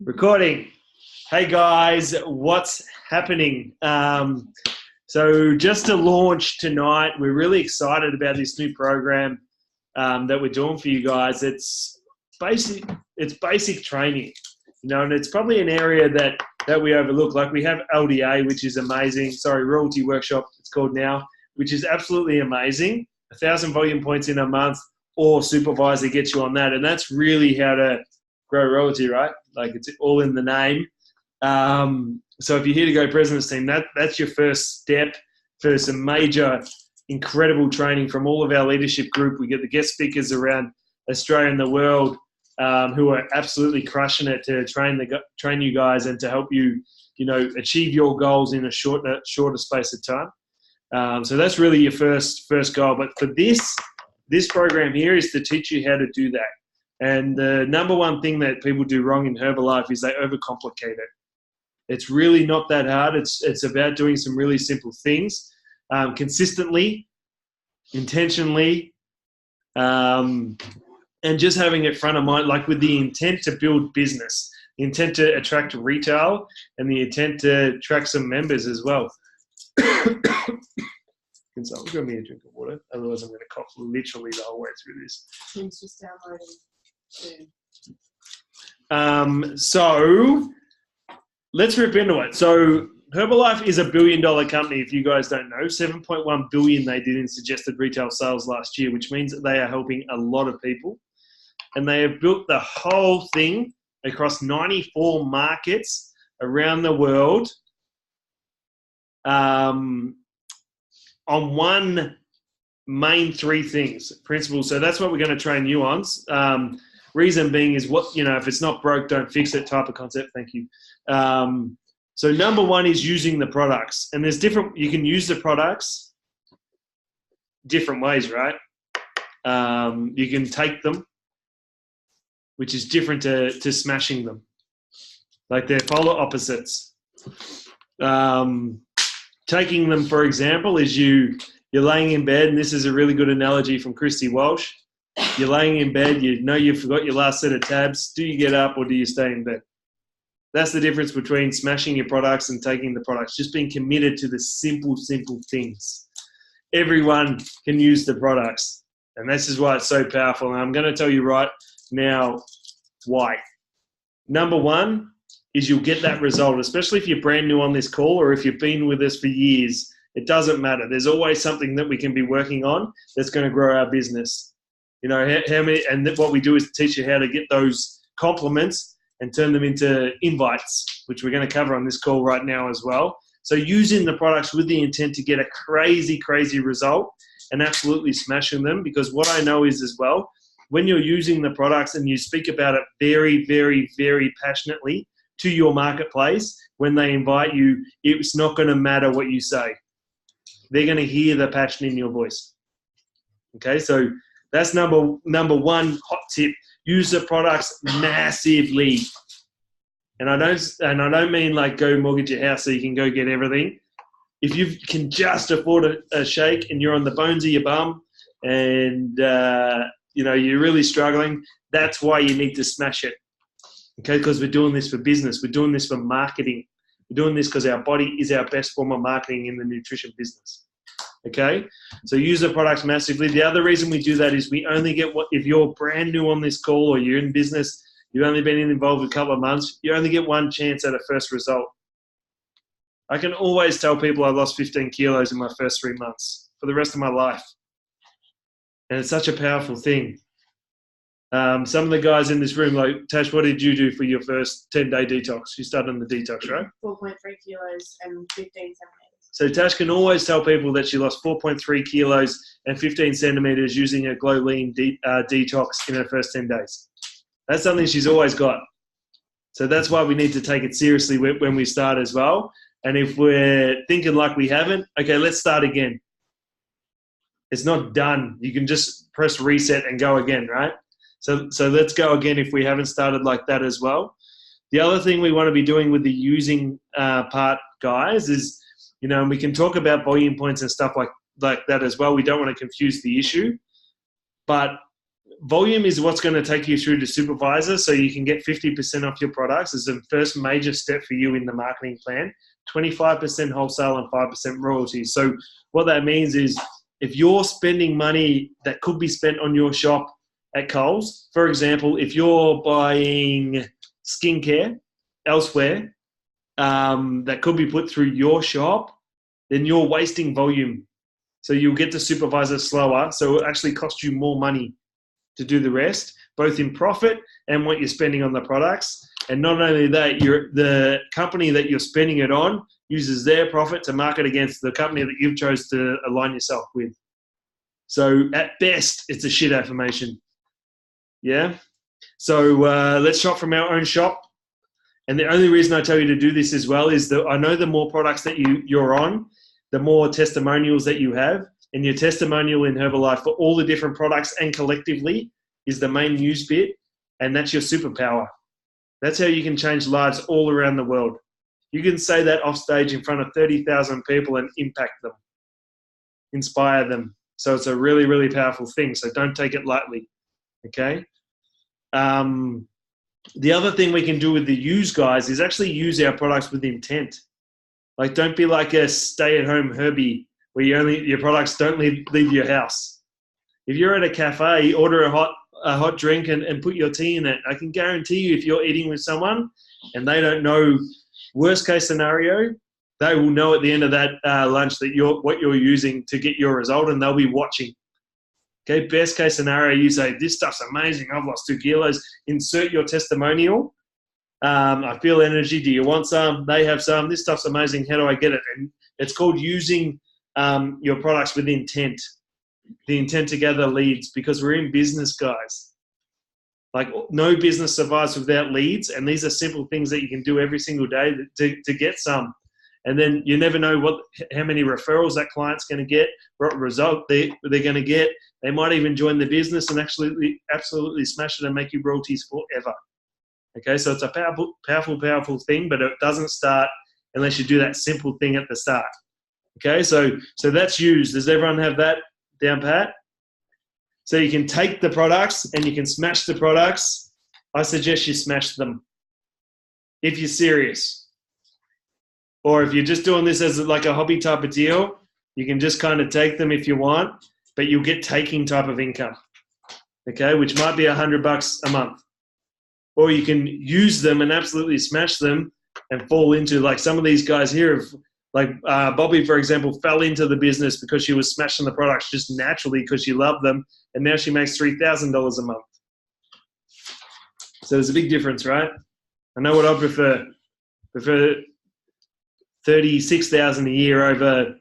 Recording. Hey guys, what's happening? So just to launch tonight, we're really excited about this new program that we're doing for you guys. It's basic training, and it's probably an area that we overlook. Like we have LDA, which is amazing. Sorry, Royalty Workshop, it's called now, which is absolutely amazing. 1,000 volume points in a month, or Supervisor gets you on that, and that's really how to grow royalty, right? Like it's all in the name. So if you're here to go President's Team, that's your first step for some major, incredible training from all of our leadership group. We get the guest speakers around Australia and the world who are absolutely crushing it to train you guys and to help you, achieve your goals in a shorter space of time. So that's really your first goal. But for this program here is to teach you how to do that. And the number one thing that people do wrong in Herbalife is they overcomplicate it. It's really not that hard. It's about doing some really simple things consistently, intentionally, and just having it front of mind, like with the intent to build business, the intent to attract retail, and the intent to attract some members as well. Can someone give me a drink of water? Otherwise, I'm going to cough literally the whole way through this. It's just downloading. So let's rip into it. So Herbalife is $1 billion company. If you guys don't know, 7.1 billion they did in suggested retail sales last year, which means that they are helping a lot of people. And they have built the whole thing across 94 markets around the world on one main three things, principles. So that's what we're going to train you on. Reason being is if it's not broke, don't fix it type of concept. Thank you. So number one is using the products. And there's you can use the products different ways, right? You can take them, which is different to smashing them. Like they're polar opposites. Taking them, for example, is you're laying in bed, and this is a really good analogy from Christy Walsh. You're laying in bed, you forgot your last set of tabs. Do you get up or do you stay in bed? That's the difference between smashing your products and taking the products. Just being committed to the simple things. Everyone can use the products, and this is why it's so powerful. And I'm going to tell you right now why. Number one is you'll get that result, especially if you're brand new on this call or if you've been with us for years. It doesn't matter. There's always something that we can be working on that's going to grow our business. What we do is teach you how to get those compliments and turn them into invites, which we're going to cover on this call right now as well. So using the products with the intent to get a crazy result and absolutely smashing them, because what I know is as well, when you're using the products and you speak about it very, very, very passionately to your marketplace, when they invite you, it's not going to matter what you say. They're going to hear the passion in your voice. Okay, so that's number one hot tip. Use the products massively. And I don't mean like go mortgage your house so you can go get everything. If you can just afford a shake and you're on the bones of your bum and you're really struggling, that's why you need to smash it. Okay, because we're doing this for business. We're doing this for marketing. We're doing this because our body is our best form of marketing in the nutrition business. Okay, so use the products massively. The other reason we do that is we only get if you're brand new on this call or you're in business, you've only been involved a couple of months, you only get one chance at a first result. I can always tell people I lost 15 kilos in my first 3 months for the rest of my life. And it's such a powerful thing. Some of the guys in this room, like Tash, what did you do for your first 10-day detox? You started on the detox, right? 4.3 kilos and 15 centimeters. So Tash can always tell people that she lost 4.3 kilos and 15 centimeters using a Glow Lean detox in her first 10 days. That's something she's always got. So that's why we need to take it seriously when we start as well. And if we're thinking like we haven't, okay, let's start again. It's not done. You can just press reset and go again, right? So let's go again if we haven't started like that as well. The other thing we want to be doing with the using part, guys, is, and we can talk about volume points and stuff like that as well. We don't want to confuse the issue. But volume is what's going to take you through to supervisor, so you can get 50% off your products. It's the first major step for you in the marketing plan. 25% wholesale and 5% royalties. So what that means is if you're spending money that could be spent on your shop at Coles, for example, if you're buying skincare elsewhere that could be put through your shop, then you're wasting volume. So you'll get to supervisor slower. So it actually costs you more money to do the rest, both in profit and what you're spending on the products. And not only that, the company that you're spending it on uses their profit to market against the company that you've chose to align yourself with. So at best, it's a shit affirmation. Yeah? So let's shop from our own shop. And the only reason I tell you to do this as well is that I know the more products that you're on, the more testimonials that you have. And your testimonial in Herbalife for all the different products and collectively is the main news bit. And that's your superpower. That's how you can change lives all around the world. You can say that off stage in front of 30,000 people and impact them, inspire them. So it's a really, really powerful thing. So don't take it lightly. Okay. The other thing we can do with the use guys is actually use our products with intent. Like, don't be like a stay-at-home Herbie where your products don't leave your house. If you're at a cafe, order a hot drink and put your tea in it. I can guarantee you, if you're eating with someone and they don't know, worst case scenario, they will know at the end of that lunch that what you're using to get your result, and they'll be watching. Okay, best case scenario, you say, this stuff's amazing, I've lost 2 kilos. Insert your testimonial. I feel energy. Do you want some? They have some. This stuff's amazing. How do I get it? And it's called using your products with intent. The intent to gather leads, because we're in business, guys. Like, no business survives without leads, and these are simple things that you can do every single day to get some. And then you never know how many referrals that client's going to get, what result they're going to get. They might even join the business and absolutely smash it and make you royalties forever. Okay, so it's a powerful thing, but it doesn't start unless you do that simple thing at the start. Okay, so that's used. Does everyone have that down pat? So you can take the products and you can smash the products. I suggest you smash them if you're serious. Or if you're just doing this as like a hobby type of deal, you can just kind of take them if you want, but you'll get taking type of income, okay, which might be $100 a month. Or you can use them and absolutely smash them and fall into, like some of these guys here, like Bobby, for example, fell into the business because she was smashing the products just naturally because she loved them, and now she makes $3,000 a month. So there's a big difference, right? I know what I prefer. Prefer $36,000 a year over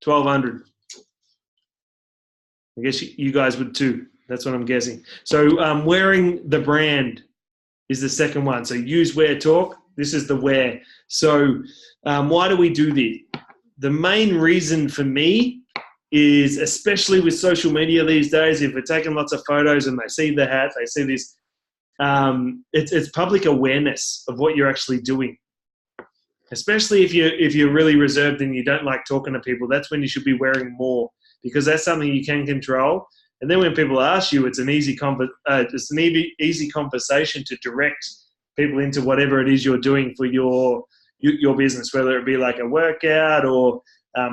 $1,200. I guess you guys would too. That's what I'm guessing. So wearing the brand is the second one. So use, wear, talk. This is the wear. So why do we do this? The main reason for me is, especially with social media these days, if we're taking lots of photos and they see the hat, they see this, it's public awareness of what you're actually doing. Especially if you're really reserved and you don't like talking to people, that's when you should be wearing more, because that's something you can control. And then when people ask you, it's an easy conversation to direct people into whatever it is you're doing for your business, whether it be like a workout or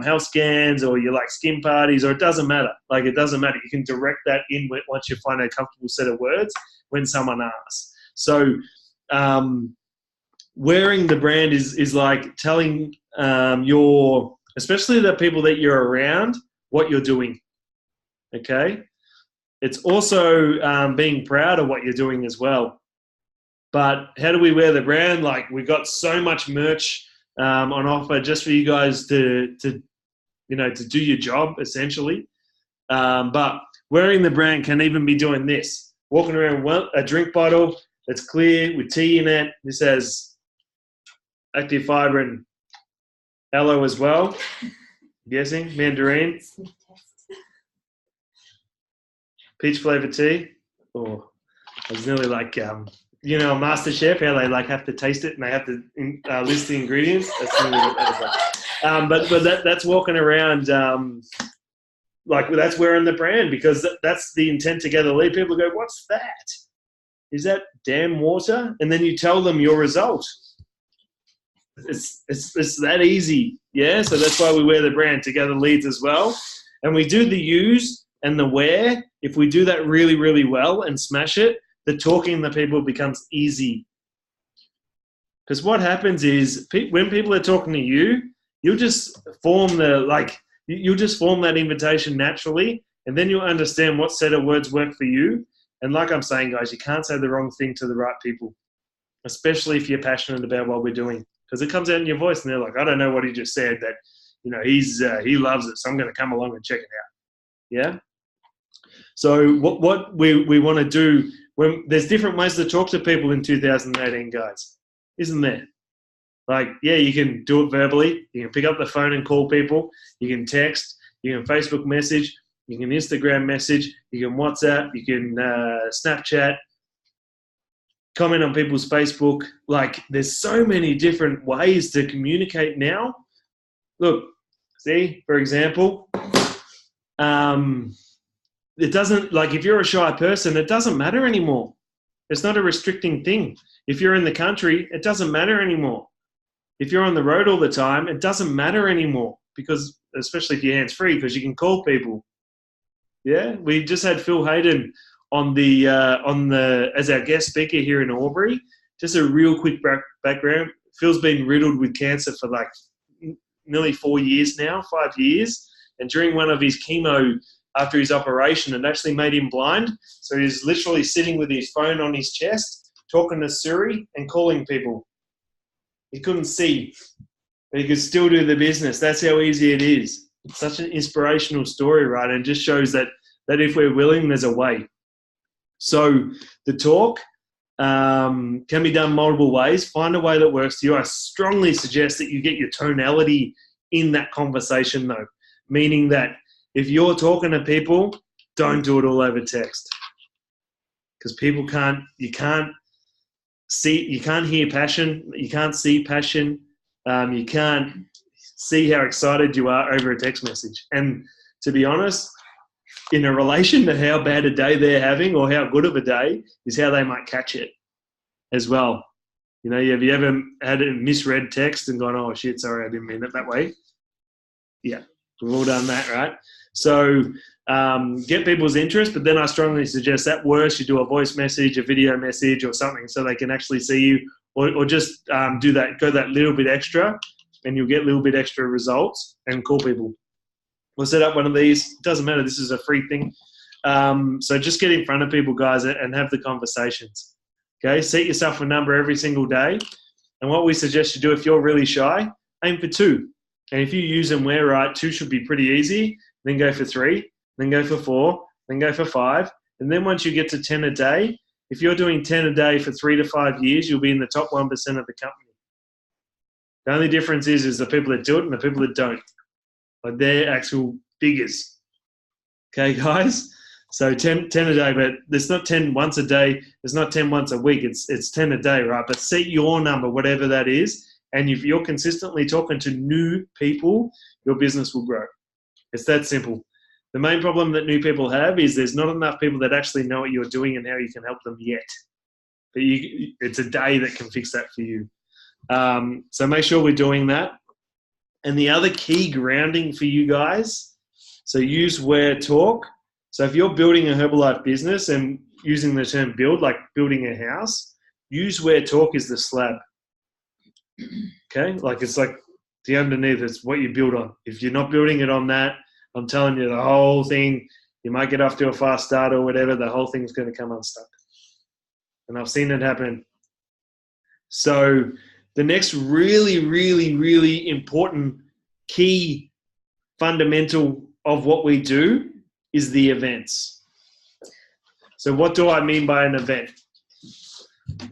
health scans, or you like skin parties, or it doesn't matter. Like, it doesn't matter. You can direct that in once you find a comfortable set of words when someone asks. So wearing the brand is like telling especially the people that you're around, what you're doing. Okay? It's also being proud of what you're doing as well. But how do we wear the brand? Like, we got so much merch on offer just for you guys to do your job, essentially. But wearing the brand can even be doing this. Walking around with a drink bottle that's clear with tea in it. This has active fiber and aloe as well. I'm guessing mandarin. Peach flavored tea. Oh, I was nearly like, MasterChef, how they like have to taste it and they have to list the ingredients. That's nearly what that is like. But that's walking around like that's wearing the brand, because that's the intent to gather lead. People go, what's that? Is that damn water? And then you tell them your result. It's that easy. Yeah. So that's why we wear the brand to gather leads as well. And we do the use and the where. If we do that really, really well and smash it, the talking to people becomes easy. Because what happens is when people are talking to you, you'll just form you'll just form that invitation naturally, and then you'll understand what set of words work for you. And like I'm saying, guys, you can't say the wrong thing to the right people, especially if you're passionate about what we're doing, because it comes out in your voice and they're like, I don't know what he just said, that, you know, he loves it, so I'm going to come along and check it out. Yeah. So what we want to do, when there's different ways to talk to people in 2018, guys, isn't there? Like, yeah, you can do it verbally. You can pick up the phone and call people. You can text. You can Facebook message. You can Instagram message. You can WhatsApp. You can Snapchat. Comment on people's Facebook. Like, there's so many different ways to communicate now. Look, see, for example, it doesn't, like, if you're a shy person, it doesn't matter anymore. It's not a restricting thing. If you're in the country, it doesn't matter anymore. If you're on the road all the time, it doesn't matter anymore, because, especially if you're hands-free, because you can call people. Yeah, we just had Phil Hayden on as our guest speaker here in Albury. Just a real quick background. Phil's been riddled with cancer for like nearly 4 years now, 5 years. And during one of his chemo, after his operation, it actually made him blind. So he's literally sitting with his phone on his chest, talking to Siri and calling people. He couldn't see, but he could still do the business. That's how easy it is. It's such an inspirational story, right? And just shows that if we're willing, there's a way. So the talk can be done multiple ways. Find a way that works for you. I strongly suggest that you get your tonality in that conversation, though, meaning that if you're talking to people, don't do it all over text, because people you can't hear passion. You can't see passion. You can't see how excited you are over a text message. And to be honest, in a relation to how bad a day they're having or how good of a day is how they might catch it as well. You know, have you ever had a misread text and gone, oh shit, sorry, I didn't mean it that way? Yeah, we've all done that, right? So get people's interest, but then I strongly suggest that worse, you do a voice message, a video message or something so they can actually see you, or just go that little bit extra, and you'll get a little bit extra results and call people. We'll set up one of these. It doesn't matter. This is a free thing. So just get in front of people, guys, and have the conversations. Okay, set yourself a number every single day. And what we suggest you do, if you're really shy, aim for 2. And if you use them where right, 2 should be pretty easy. Then go for 3, then go for 4, then go for 5. And then once you get to 10 a day, if you're doing 10 a day for 3 to 5 years, you'll be in the top 1% of the company. The only difference is the people that do it and the people that don't. Like, they're actual figures. Okay, guys? So 10 a day, but there's not 10 once a day. There's not 10 once a week. It's 10 a day, right? But set your number, whatever that is. And if you're consistently talking to new people, your business will grow. It's that simple. The main problem that new people have is there's not enough people that actually know what you're doing and how you can help them yet. But it's a day that can fix that for you. So make sure we're doing that. And the other key grounding for you guys, so use where talk. So if you're building a Herbalife business and using the term build, like building a house, use where talk is the slab. Okay? Like, it's like the underneath, it's what you build on. If you're not building it on that, I'm telling you, the whole thing, you might get off to a fast start or whatever, the whole thing's going to come unstuck. And I've seen it happen. So the next really, really, really important key fundamental of what we do is the events. So what do I mean by an event?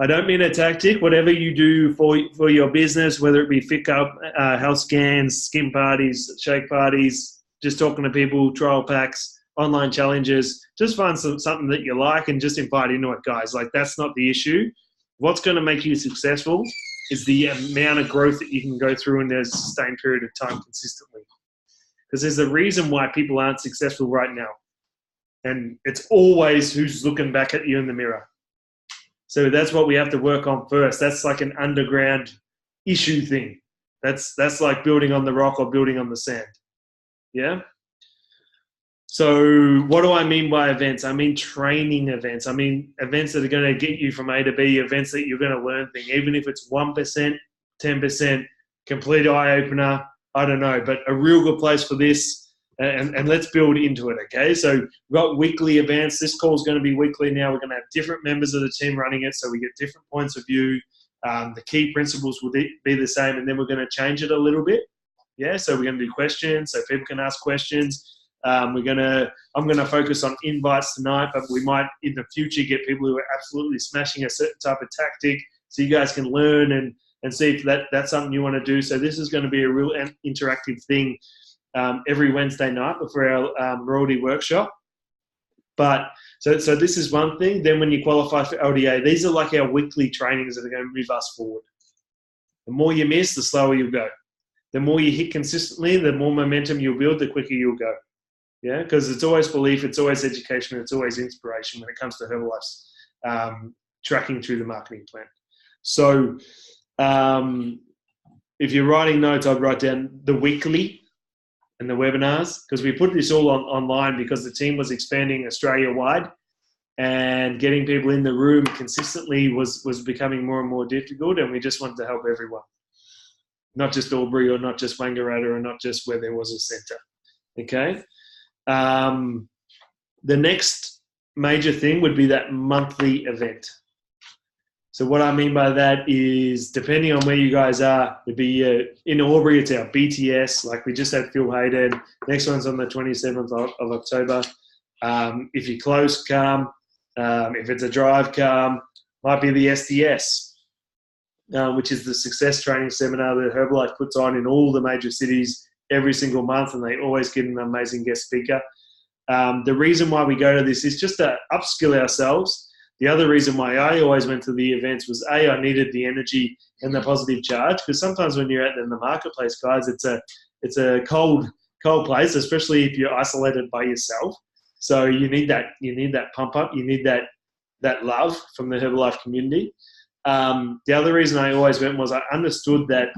I don't mean a tactic. Whatever you do for your business, whether it be fit up, health scans, skin parties, shake parties, just talking to people, trial packs, online challenges, just find something that you like and just invite into it, guys. Like, that's not the issue. What's going to make you successful is the amount of growth that you can go through in a sustained period of time consistently. because there's a reason why people aren't successful right now. And it's always who's looking back at you in the mirror. So that's what we have to work on first. That's like an underground issue thing. That's like building on the rock or building on the sand. Yeah? So what do I mean by events? I mean training events. I mean events that are going to get you from A to B, events that you're going to learn things, even if it's 1%, 10%, complete eye-opener, I don't know, but a real good place for this. And let's build into it, okay? So we've got weekly events. This call is going to be weekly now. We're going to have different members of the team running it, so we get different points of view. The key principles will be the same, and then we're going to change it a little bit. Yeah, so we're going to do questions, so people can ask questions. I'm going to focus on invites tonight, but we might in the future get people who are absolutely smashing a certain type of tactic, so you guys can learn and see if that's something you want to do. So this is going to be a real interactive thing. Every Wednesday night before our royalty workshop. But so this is one thing. Then when you qualify for LDA, these are like our weekly trainings that are going to move us forward. The more you miss, the slower you'll go. The more you hit consistently, the more momentum you'll build, the quicker you'll go. Yeah, because it's always belief, it's always education, it's always inspiration when it comes to Herbalife's tracking through the marketing plan. So if you're writing notes, I'd write down the weekly and the webinars, because we put this all online because the team was expanding Australia-wide, and getting people in the room consistently was becoming more and more difficult, and we just wanted to help everyone. Not just Albury or not just Wangaratta or not just where there was a centre. Okay? The next major thing would be that monthly event. So what I mean by that is, depending on where you guys are, it'd be in Albury, it's our BTS. Like we just had Phil Hayden. Next one's on the 27th of October. If you're close, come. If it's a drive, come. Might be the SDS, which is the success training seminar that Herbalife puts on in all the major cities every single month, and they always get an amazing guest speaker. The reason why we go to this is just to upskill ourselves. The other reason why I always went to the events was, I needed the energy and the positive charge, because sometimes when you're out in the marketplace, guys, it's a cold place, especially if you're isolated by yourself. So you need that pump up, you need that love from the Herbalife community. The other reason I always went was I understood that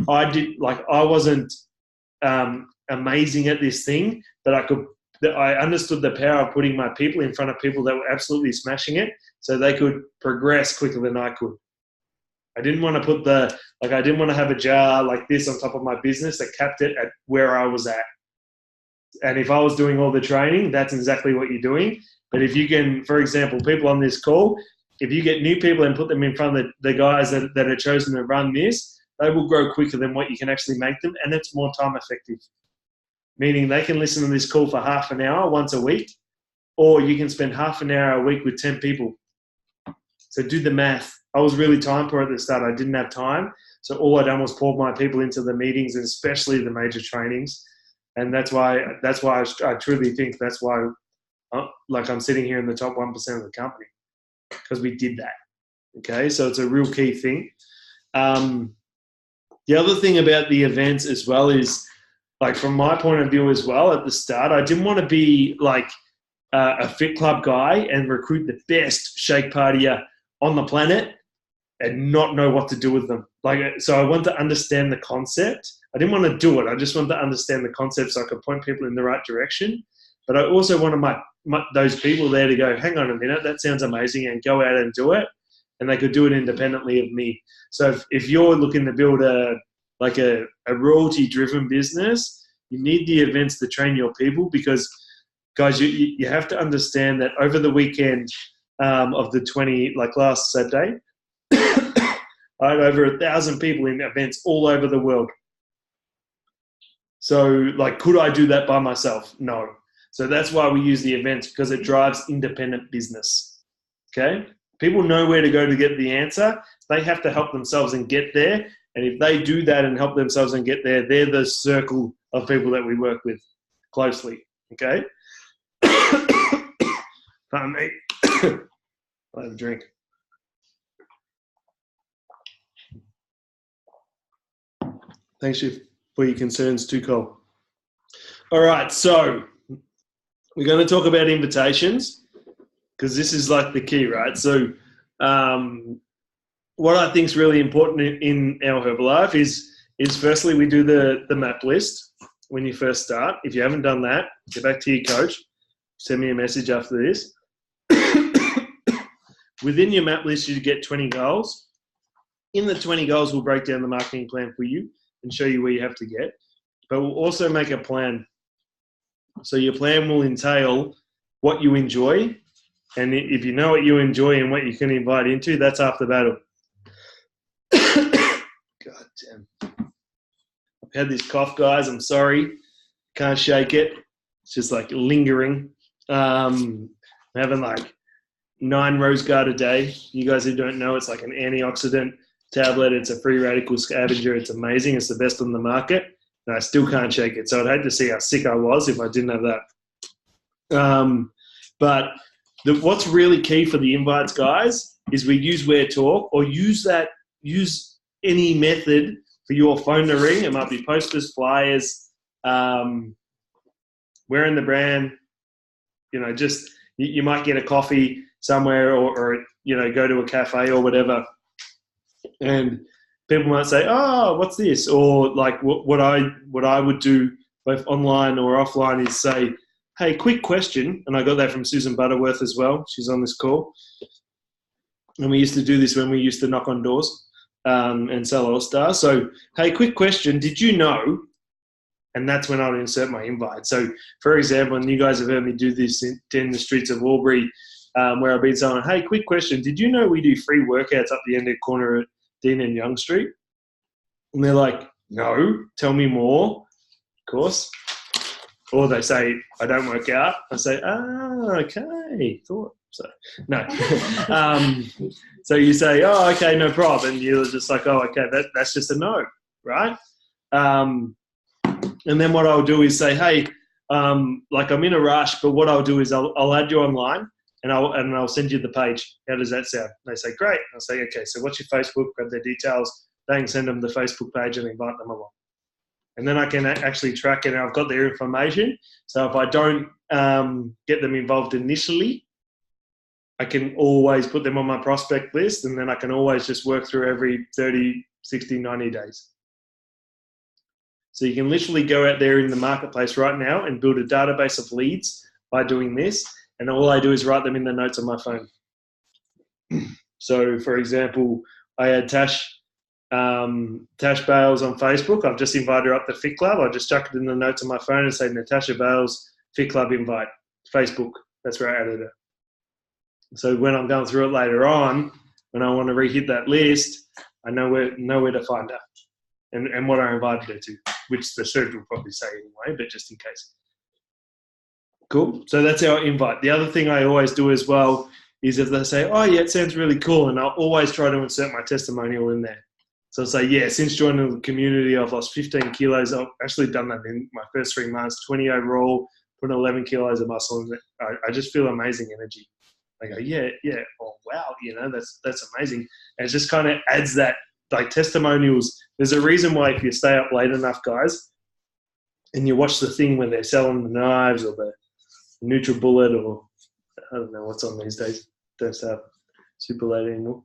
I wasn't amazing at this thing, but I understood the power of putting my people in front of people that were absolutely smashing it, so they could progress quicker than I could. I didn't want to I didn't want to have a jar like this on top of my business that capped it at where I was at. And if I was doing all the training, that's exactly what you're doing. But if you can, for example, people on this call, if you get new people and put them in front of the guys that are chosen to run this, they will grow quicker than what you can actually make them, and it's more time effective. Meaning they can listen to this call for half an hour once a week, or you can spend half an hour a week with 10 people. So do the math. I was really time poor at the start. I didn't have time. So all I done was pour my people into the meetings, and especially the major trainings. And that's why I truly think that's why I'm sitting here in the top 1% of the company, because we did that. Okay, so it's a real key thing. The other thing about the events as well is, like from my point of view as well, at the start, I didn't want to be like a fit club guy and recruit the best shake partier on the planet and not know what to do with them. So I wanted to understand the concept. I didn't want to do it. I just wanted to understand the concept so I could point people in the right direction. But I also wanted those people there to go, hang on a minute, that sounds amazing, and go out and do it. And they could do it independently of me. So if you're looking to build a royalty-driven business, you need the events to train your people, because, guys, you have to understand that over the weekend of the 20, like last Saturday, I had over 1,000 people in events all over the world. So, could I do that by myself? No. So that's why we use the events, because it drives independent business. Okay? People know where to go to get the answer. They have to help themselves and get there. And if they do that and help themselves and get there, they're the circle of people that we work with closely. Okay? Pardon me. I'll have a drink. Thanks for your concerns too, Cole. All right, so we're going to talk about invitations because this is like the key, right? So what I think is really important in our Herbalife is firstly we do the map list when you first start. If you haven't done that, get back to your coach. Send me a message after this. Within your map list, you get 20 goals. In the 20 goals, we'll break down the marketing plan for you and show you where you have to get. But we'll also make a plan. So your plan will entail what you enjoy. And if you know what you enjoy and what you can invite into, that's half the battle. God damn. I've had this cough, guys. I'm sorry. Can't shake it. It's just like lingering. I'm having like 9 Rose Guard a day. You guys who don't know, it's like an antioxidant tablet. It's a free radical scavenger. It's amazing. It's the best on the market. And I still can't shake it. So I'd hate to see how sick I was if I didn't have that. But what's really key for the invites, guys, is we use Where Talk or use any method for your phone to ring. It might be posters, flyers, wearing the brand, just you might get a coffee somewhere or go to a cafe or whatever. And people might say, oh, what's this? Or like what I would do both online or offline is say, hey, quick question. And I got that from Susan Butterworth as well. She's on this call. And we used to do this when we used to knock on doors and sell All-Star. So, hey, quick question. Did you know? And that's when I would insert my invite. So, for example, and you guys have heard me do this in the streets of Albury, where I've been saying, hey, quick question. Did you know we do free workouts up the end of the corner at Dean and Young Street? And they're like, no, tell me more, of course. Or they say, I don't work out. I say, okay, thought so. No. So you say, oh, okay, no problem. And you're just like, oh, okay, that's just a no, right? And then what I'll do is say, hey, like I'm in a rush, but what I'll do is I'll add you online and I'll send you the page. How does that sound? They say, great. I'll say, okay, so what's your Facebook? Grab their details. They can send them the Facebook page and invite them along. And then I can actually track it and I've got their information. So if I don't get them involved initially, I can always put them on my prospect list and then I can always just work through every 30, 60, 90 days. So you can literally go out there in the marketplace right now and build a database of leads by doing this. And all I do is write them in the notes on my phone. So, for example, I had Tash Bales on Facebook. I've just invited her up to Fit Club. I just chuck it in the notes on my phone and say, Natasha Bales, Fit Club invite, Facebook. That's where I added it. So when I'm going through it later on, when I want to re-hit that list, I know where to find her and what I invited her to, which the surgeon will probably say anyway, but just in case. Cool. So that's our invite. The other thing I always do as well is if they say, oh, yeah, it sounds really cool, and I'll always try to insert my testimonial in there. So I'll say, yeah, since joining the community, I've lost 15 kilos. I've actually done that in my first 3 months, 20 overall, put 11 kilos of muscle in it. I just feel amazing energy. I go, yeah, oh, wow, that's amazing. And it just kind of adds that, like testimonials. There's a reason why if you stay up late enough, guys, and you watch the thing when they're selling the knives or the NutriBullet or I don't know what's on these days. Don't sell super late anymore.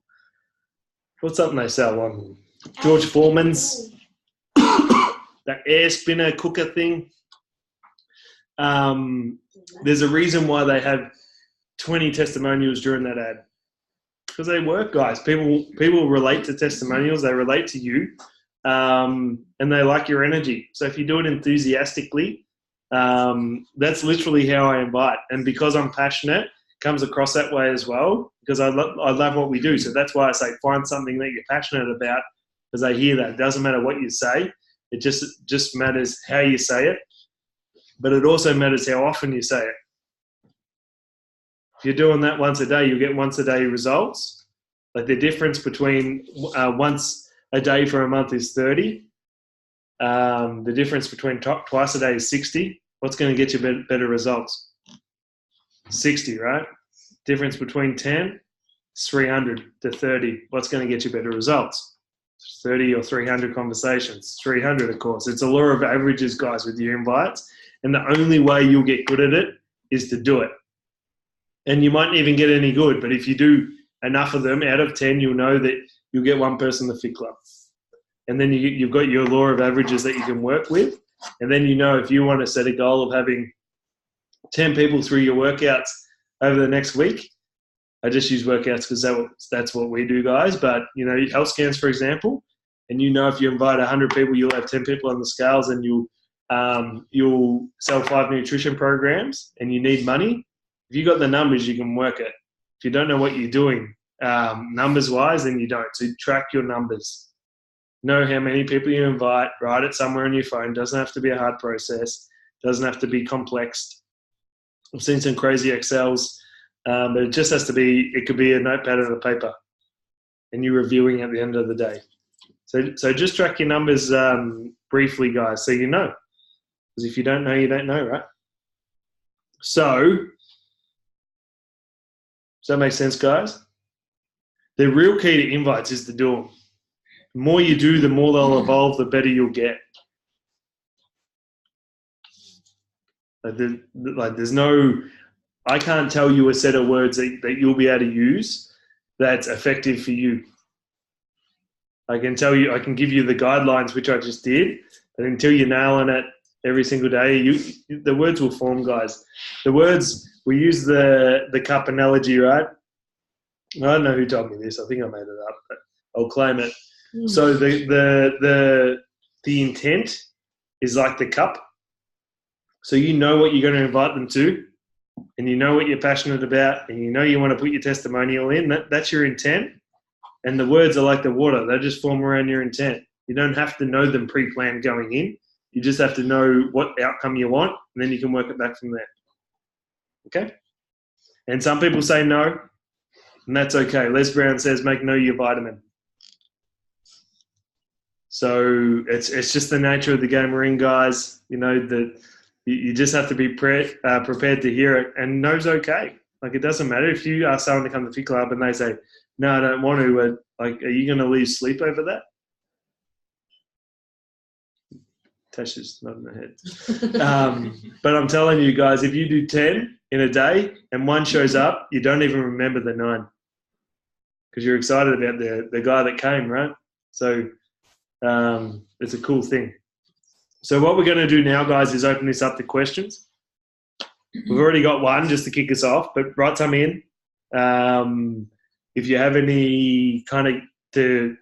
What's something they sell on? George Foreman's, that air spinner cooker thing. There's a reason why they have 20 testimonials during that ad. Because they work, guys. People relate to testimonials. They relate to you. And they like your energy. So if you do it enthusiastically, that's literally how I invite. And because I'm passionate, it comes across that way as well, because I love what we do. So that's why I say find something that you're passionate about, because I hear that. It doesn't matter what you say. It just matters how you say it. But it also matters how often you say it. If you're doing that once a day, you'll get once a day results. Like the difference between once a day for a month is 30. The difference between twice a day is 60. What's going to get you better results? 60, right? Difference between 10 is 300 to 30. What's going to get you better results? 30 or 300 conversations. 300, of course. It's a law of averages, guys, with your invites. And the only way you'll get good at it is to do it. And you mightn't even get any good, but if you do enough of them out of 10, you'll know that you'll get one person the Fit Club. And then you've got your law of averages that you can work with. And then you know if you want to set a goal of having 10 people through your workouts over the next week, I just use workouts because that's what we do, guys. But, health scans, for example, and if you invite 100 people, you'll have 10 people on the scales, and you'll sell 5 nutrition programs and you need money. If you got the numbers, you can work it. If you don't know what you're doing numbers-wise, then you don't. So track your numbers. Know how many people you invite. Write it somewhere on your phone. Doesn't have to be a hard process. Doesn't have to be complex. I've seen some crazy Excels, but it just has to be, it could be a notepad and a paper, and you're reviewing at the end of the day. So just track your numbers briefly, guys, so you know. Because if you don't know, you don't know, right? So, does that make sense, guys? The real key to invites is to do them. The more you do, the more they'll evolve, the better you'll get. There's no, I can't tell you a set of words that you'll be able to use that's effective for you. I can tell you, I can give you the guidelines, which I just did, but until you're nailing it every single day, the words will form, guys. The words, we use the cup analogy, right? I don't know who told me this. I think I made it up, but I'll claim it. So the intent is like the cup. So you know what you're going to invite them to, and you know what you're passionate about, and you want to put your testimonial in. That's your intent. And the words are like the water. They just form around your intent. You don't have to know them pre-planned going in. You just have to know what outcome you want, and then you can work it back from there. Okay? And some people say no, and that's okay. Les Brown says, make no your vitamin. So it's just the nature of the game we're in, guys. That you just have to be prepared to hear it, and no's okay. It doesn't matter if you ask someone to come to Fit Club and they say, no, I don't want to. Are you going to lose sleep over that? Tasha's nodding her head. But I'm telling you guys, if you do 10 in a day and one shows up, you don't even remember the 9 because you're excited about the guy that came, right? So it's a cool thing. So what we're going to do now, guys, is open this up to questions. We've already got one just to kick us off, but write some in. If you have any kind of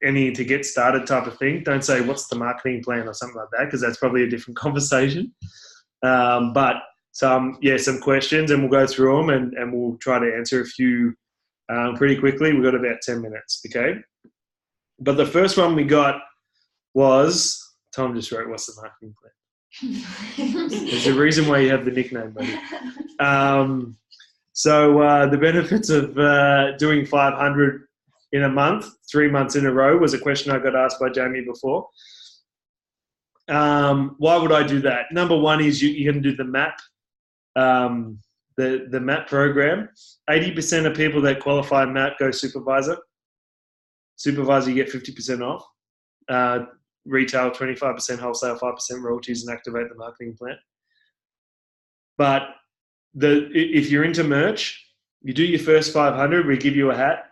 any to get started type of thing, don't say what's the marketing plan or something like that, because that's probably a different conversation. But some questions, and we'll go through them and we'll try to answer a few pretty quickly. We've got about 10 minutes, okay? But the first one we got was, Tom just wrote, what's the marketing plan? There's a reason why you have the nickname, buddy. So the benefits of doing 500 in a month, 3 months in a row, was a question I got asked by Jamie before. Why would I do that? Number one is you're going to do the MAP, the MAP program. 80% of people that qualify MAP go supervisor. Supervisor, you get 50% off. Retail, 25%, wholesale, 5% royalties, and activate the marketing plan. But if you're into merch, you do your first 500, we give you a hat.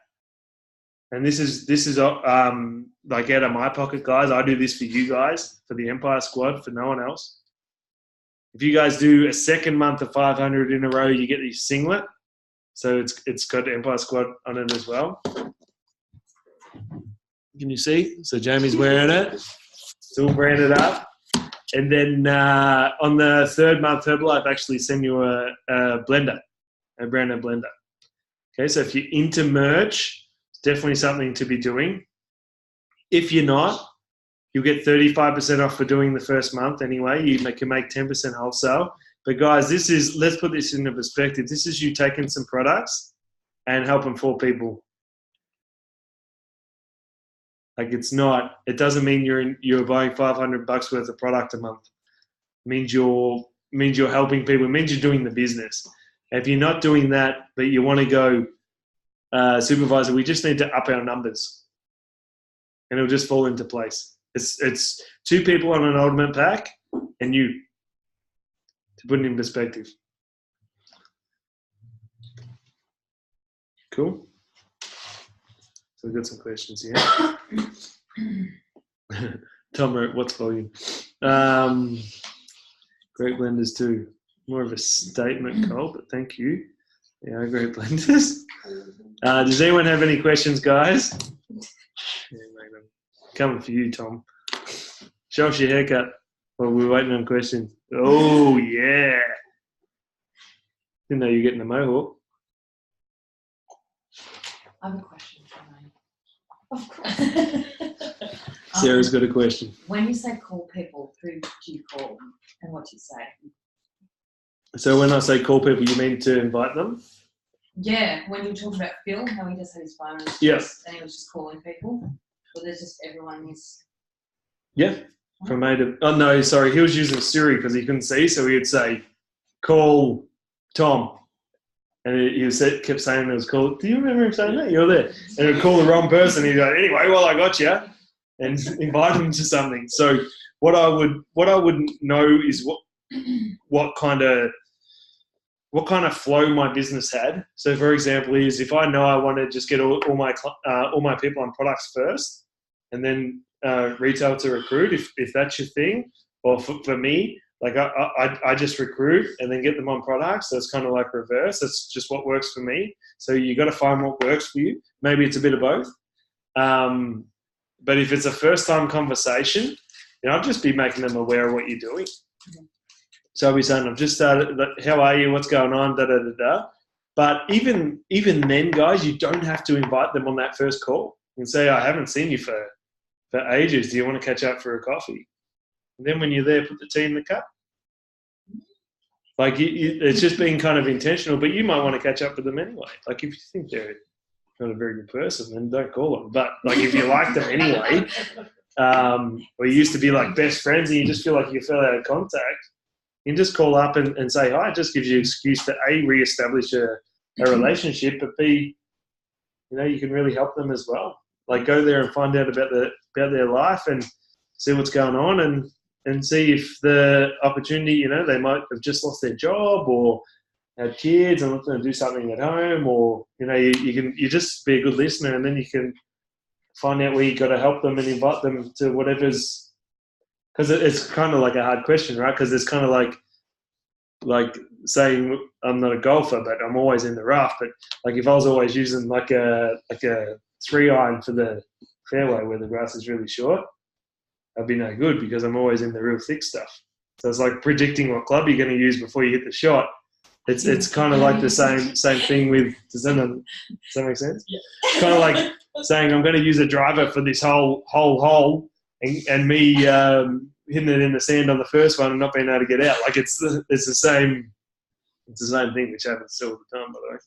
And this is like out of my pocket, guys. I do this for you guys, for the Empire Squad, for no one else. If you guys do a second month of 500 in a row, you get this singlet. So it's got Empire Squad on it as well. Can you see? So Jamie's wearing it. It's all branded up. And then on the third month, Herbalife actually send you a blender, a branded blender. Okay, so if you're into merch, it's definitely something to be doing. If you're not, you'll get 35% off for doing the first month anyway. You can make 10% wholesale. But guys, let's put this into perspective. This is you taking some products and helping 4 people. It doesn't mean you're buying $500 worth of product a month. It means you're helping people. It means you're doing the business. If you're not doing that, but you want to go supervisor, we just need to up our numbers, and it'll just fall into place. It's 2 people on an ultimate pack, and you. to put it in perspective. Cool. So we've got some questions here. Tom wrote, what's volume? Great blenders too. More of a statement, Cole, but thank you. Yeah, great blenders. Does anyone have any questions, guys? Yeah, coming for you, Tom. Show us your haircut while we're waiting on questions. Oh, yeah. Didn't know you were getting a mohawk. I have a question for me. Of course. Sarah's got a question. When you say call people, who do you call and what do you say? So when I say call people, you mean to invite them? Yeah, when you talk about Phil, how he just had his phone and he was just calling people. Or there's just everyone is... Yeah. From A to... Oh, no, sorry. He was using Siri because he couldn't see, so he would say, call Tom. And he kept saying it was called. Do you remember him saying that? You're there. And he'd call the wrong person. He'd go, anyway, well, I got you, and invite him to something. So what I would know is what kind of flow my business had. So, for example, is if I know I want to just get all my people on products first, and then retail to recruit, if that's your thing, or for me. Like I just recruit and then get them on products. So it's kind of like reverse. That's just what works for me. So you got to find what works for you. Maybe it's a bit of both. But if it's a first time conversation, I'll just be making them aware of what you're doing. Mm-hmm. So I'll be saying, I've just started. How are you? What's going on? Da da da da. But even then, guys, you don't have to invite them on that first call and say, I haven't seen you for ages. Do you want to catch up for a coffee? And then when you're there, put the tea in the cup. Like it's just being kind of intentional, but you might want to catch up with them anyway. Like if you think they're not a very good person, then don't call them. But like if you like them anyway, or you used to be like best friends and you just feel like you fell out of contact, you can just call up and say hi. It just gives you an excuse to A, re-establish a relationship, but B, you can really help them as well. Like go there and find out about their life and see what's going on and see if the opportunity, they might have just lost their job or had kids and looking to do something at home, or you just be a good listener, and then you can find out where you got to help them and invite them to whatever's, because it's kind of like a hard question, right? Because it's kind of like saying I'm not a golfer, but I'm always in the rough. But like if I was always using like a 3-iron for the fairway where the grass is really short, I'd be no good because I'm always in the real thick stuff. So it's like predicting what club you're going to use before you hit the shot. It's kind of like the same thing with. Does that make sense? Yeah. It's kind of like saying I'm going to use a driver for this whole hole, and me hitting it in the sand on the first one and not being able to get out. Like it's the same. It's the same thing, which happens all the time, by the way.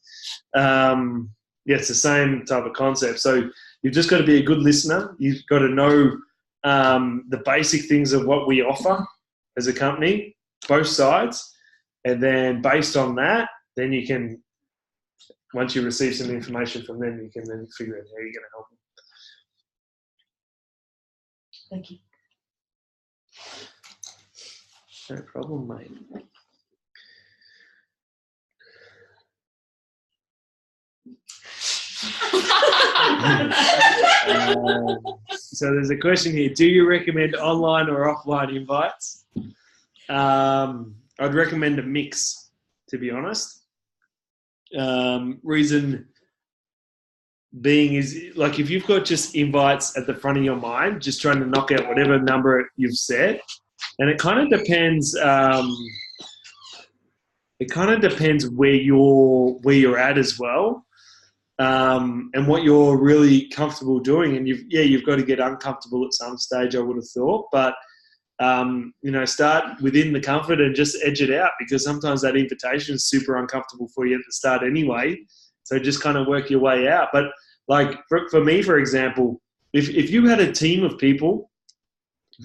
Yeah, it's the same type of concept. So you've just got to be a good listener. You've got to know the basic things of what we offer as a company, both sides. And then based on that, then you can, once you receive some information from them, you can then figure out how you're going to help them. Thank you. No problem, mate. So there's a question here. Do you recommend online or offline invites? I'd recommend a mix, to be honest. Reason being is, like, if you've got just invites at the front of your mind, just trying to knock out whatever number you've set, and it kind of depends. It kind of depends where you're at as well, and what you're really comfortable doing. And you've got to get uncomfortable at some stage, I would have thought, but. Start within the comfort and just edge it out, because sometimes that invitation is super uncomfortable for you at the start anyway. So just kind of work your way out. But like for me, for example, if you had a team of people,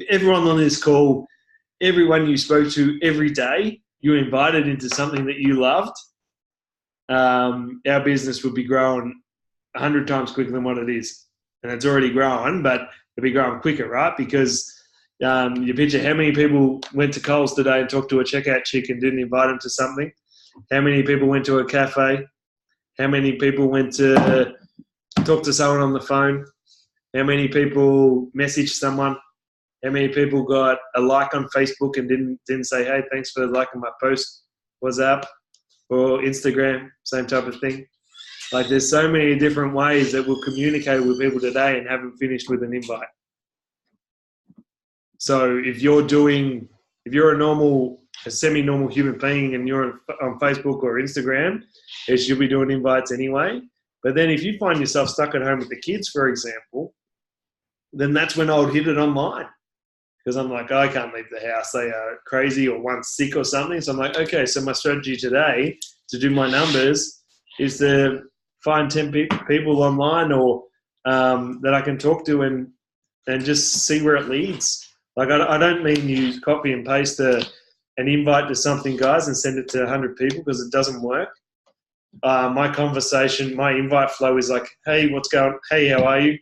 everyone on this call, everyone you spoke to every day, you invited into something that you loved, our business would be growing 100 times quicker than what it is. And it's already growing, but it'll be growing quicker, right? Because You picture how many people went to Coles today and talked to a checkout chick and didn't invite them to something? How many people went to a cafe? How many people went to talk to someone on the phone? How many people messaged someone? How many people got a like on Facebook and didn't say, hey, thanks for liking my post? What's up? Or Instagram, same type of thing. Like there's so many different ways that we'll communicate with people today and haven't finished with an invite. So if you're a semi-normal human being and you're on Facebook or Instagram, you should be doing invites anyway. But then if you find yourself stuck at home with the kids, for example, then that's when I would hit it online. Because I'm like, I can't leave the house. They are crazy or one's sick or something. So I'm like, okay, so my strategy today to do my numbers is to find 10 people online or that I can talk to and just see where it leads. Like I don't mean you copy and paste an invite to something, guys, and send it to 100 people because it doesn't work. My invite flow is like, hey, what's going on? Hey, how are you?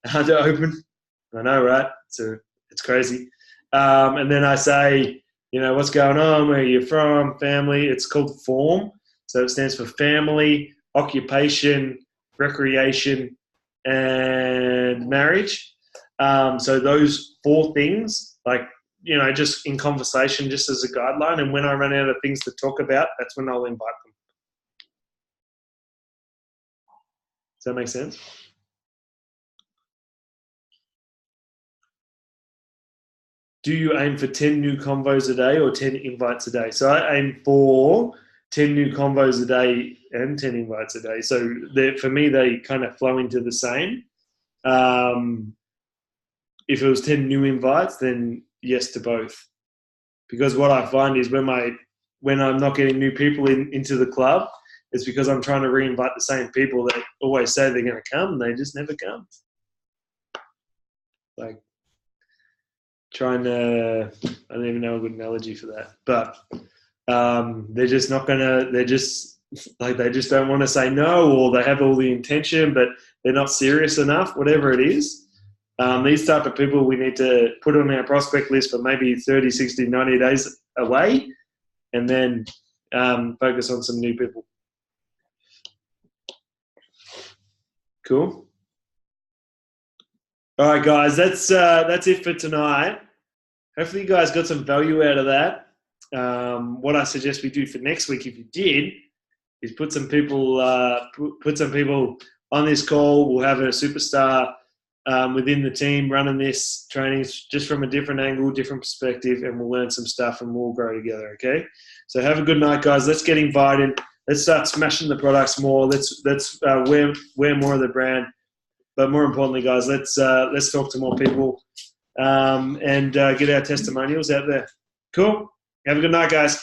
Hard to open. I know, right? It's crazy. And then I say, what's going on? Where are you from? Family. It's called FORM. So it stands for family, occupation, recreation, and marriage. So those 4 things, like, just in conversation, just as a guideline. And when I run out of things to talk about, that's when I'll invite them. Does that make sense? Do you aim for 10 new convos a day or 10 invites a day? So I aim for 10 new convos a day and 10 invites a day. So for me, they kind of flow into the same. If it was 10 new invites, then yes to both. Because what I find is when I'm not getting new people into the club, it's because I'm trying to re-invite the same people that always say they're going to come and they just never come. Like, I don't even know a good analogy for that, but they just don't want to say no, or they have all the intention, but they're not serious enough, whatever it is. These type of people we need to put on our prospect list for maybe 30, 60, 90 days away, and then focus on some new people. Cool. All right, guys, that's it for tonight. Hopefully you guys got some value out of that. What I suggest we do for next week, if you did, is put some people on this call. We'll have a superstar within the team running this training just from a different angle, different perspective, and we'll learn some stuff and we'll grow together, okay? So have a good night, guys. Let's get invited. Let's start smashing the products more. Let's wear more of the brand. But more importantly, guys, let's talk to more people and get our testimonials out there. Cool. Have a good night, guys.